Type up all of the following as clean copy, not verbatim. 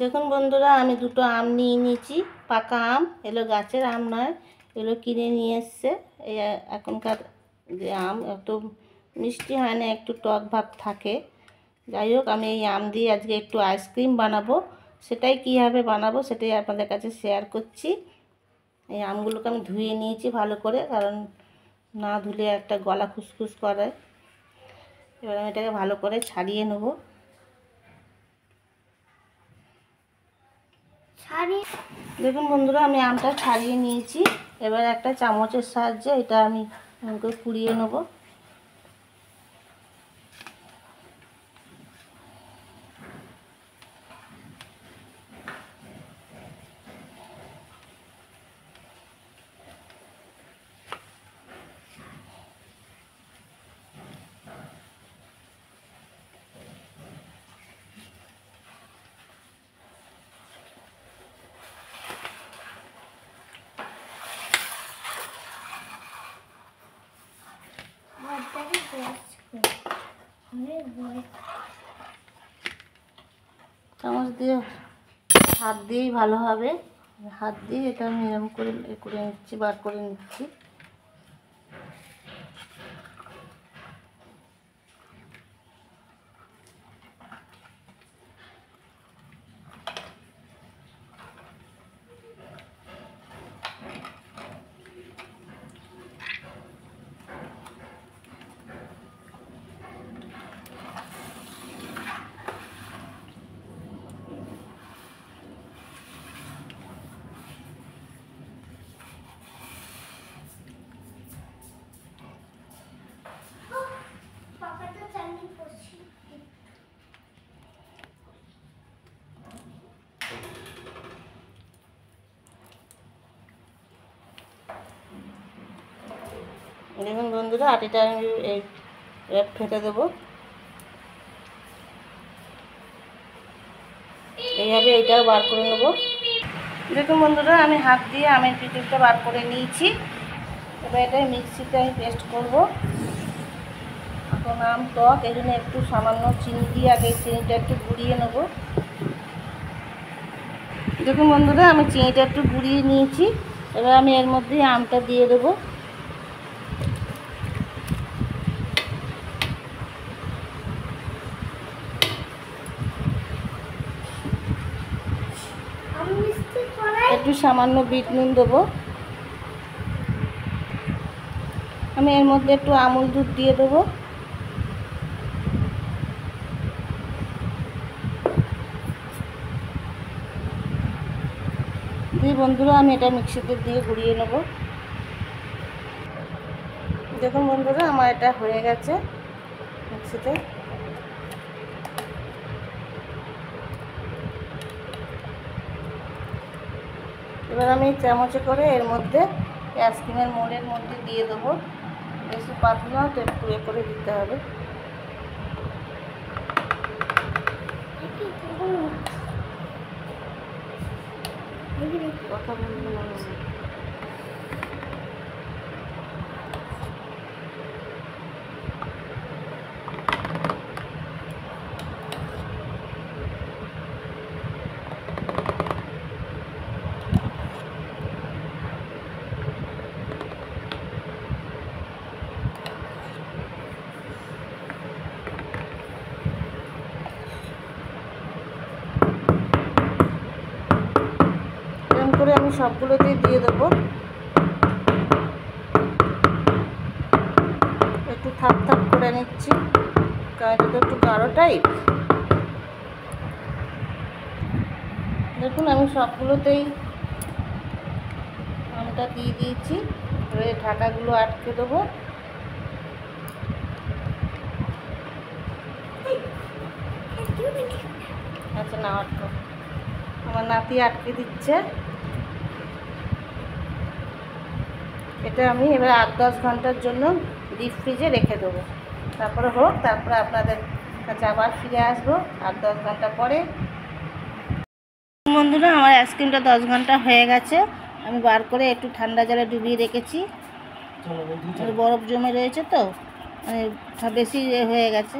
দেখুন বন্ধুরা, আমি দুটো আম নিয়ে নিয়েছি। পাকা আম, এগুলো গাছের আম নয়, এগুলো কিনে নিয়ে এসছে। এই এখনকার যে আম এত মিষ্টি হয় না, একটু টক ভাব থাকে। যাই হোক, আমি এই আম দিয়ে আজকে একটু আইসক্রিম বানাবো। সেটাই কীভাবে বানাবো সেটাই আপনাদের কাছে শেয়ার করছি। এই আমগুলোকে আমি ধুয়ে নিয়েছি ভালো করে, কারণ না ধুলে একটা গলা খুসখুস করে। এবার আমি এটাকে ভালো করে ছাড়িয়ে নেবো। দেখুন বন্ধুরা, আমি আমটা ছাড়িয়ে নিয়েছি। এবার একটা চামচের সাহায্যে এটা আমি কুড়িয়ে নেবো। চামচ দিয়ে, হাত দিয়েই ভালো হবে। হাত দিয়ে এটা আমি এরকম করে নিচ্ছি, বার করে নিচ্ছি। দেখুন বন্ধুরা, আটিটা আমি ফেটে দেবো। এইভাবে এইটাও বার করে নেব। দেখুন বন্ধুরা, আমি হাত দিয়ে আমের পিঠেটা বার করে নিয়েছি। এবার এটা মিক্সিতে আমি পেস্ট করবো। এখন আম টক, এই জন্য একটু সামান্য চিনি দিয়ে আগে চিনিটা একটু গুঁড়িয়ে নেব। দেখুন বন্ধুরা, আমি চিনিটা একটু গুঁড়িয়ে নিয়েছি। এবার আমি এর মধ্যে আমটা দিয়ে দেবো। একটু সামান্য বিট নুন দেবো। আমি এর মধ্যে একটু আমুল দুধ দিয়ে দেবো। দিয়ে বন্ধুরা, আমি এটা মিক্সিতে দিয়ে গুঁড়িয়ে নেব। দেখুন বন্ধুরা, আমার এটা হয়ে গেছে মিক্সিতে। এবার আমি চামচে করে এর মধ্যে আইসক্রিমের মোড়ের মধ্যে দিয়ে দেবো। বেশি পাতলা তো একটু করে দিতে হবে। কথা বলবো না। করে আমি সবগুলোতেই দিয়ে দেবো। একটু থাপ থাপ করে নিচ্ছি, কারণ এটা তো একটু গাঢ় টাইপ। দেখুন, আমি সবগুলোতেই আমটা দিয়ে দিয়েছি। এবারে ঢাকাগুলো আটকে দেবো। আচ্ছা, না আটকো, আমার নাতি আটকে দিচ্ছে। এটা আমি এবার 8-10 ঘন্টার জন্য ডিপ ফ্রিজে রেখে দেবো। তারপরে হোক, তারপরে আপনাদের কাছে আবার ফিরে আসবো 8-10 ঘন্টা পরে। বন্ধুরা, আমার আইসক্রিমটা 10 ঘন্টা হয়ে গেছে। আমি বার করে একটু ঠান্ডা জলে ডুবিয়ে রেখেছি। বরফ জমে রয়েছে তো, মানে বেশি হয়ে গেছে।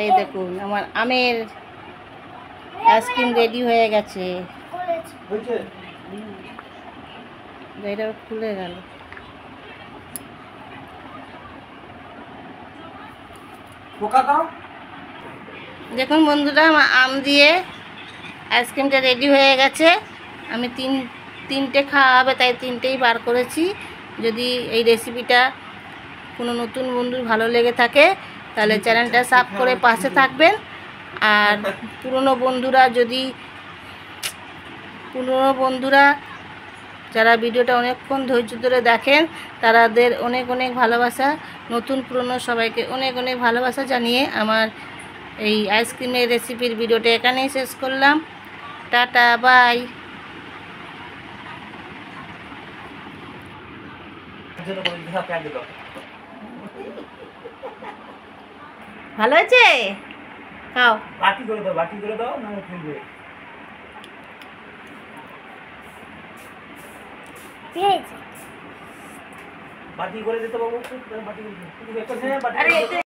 এই দেখুন আমার আমের আইসক্রিম রেডি হয়ে গেছে। এটা খুলে গেল। দেখুন বন্ধুরা, আমার আম দিয়ে আইসক্রিমটা রেডি হয়ে গেছে। আমি তিনটে খাওয়া হবে তাই তিনটেই বার করেছি। যদি এই রেসিপিটা কোনো নতুন বন্ধুর ভালো লেগে থাকে তাহলে চ্যানেলটা সাবস্ক্রাইব করে পাশে থাকবেন। আর পুরনো বন্ধুরা যারা ভিডিওটা অনেকক্ষণ ধৈর্য ধরে দেখেন তাদের অনেক অনেক ভালোবাসা। নতুন পুরনো সবাইকে অনেক অনেক ভালোবাসা জানিয়ে আমার এই আইসক্রিমের রেসিপির ভিডিওটা এখানেই শেষ করলাম। Tata, bye. ভালো হয়েছে? খাও। বাটি করে দাও না ফেলবে। বাটি করে দিতে বাবু, বাটি করে।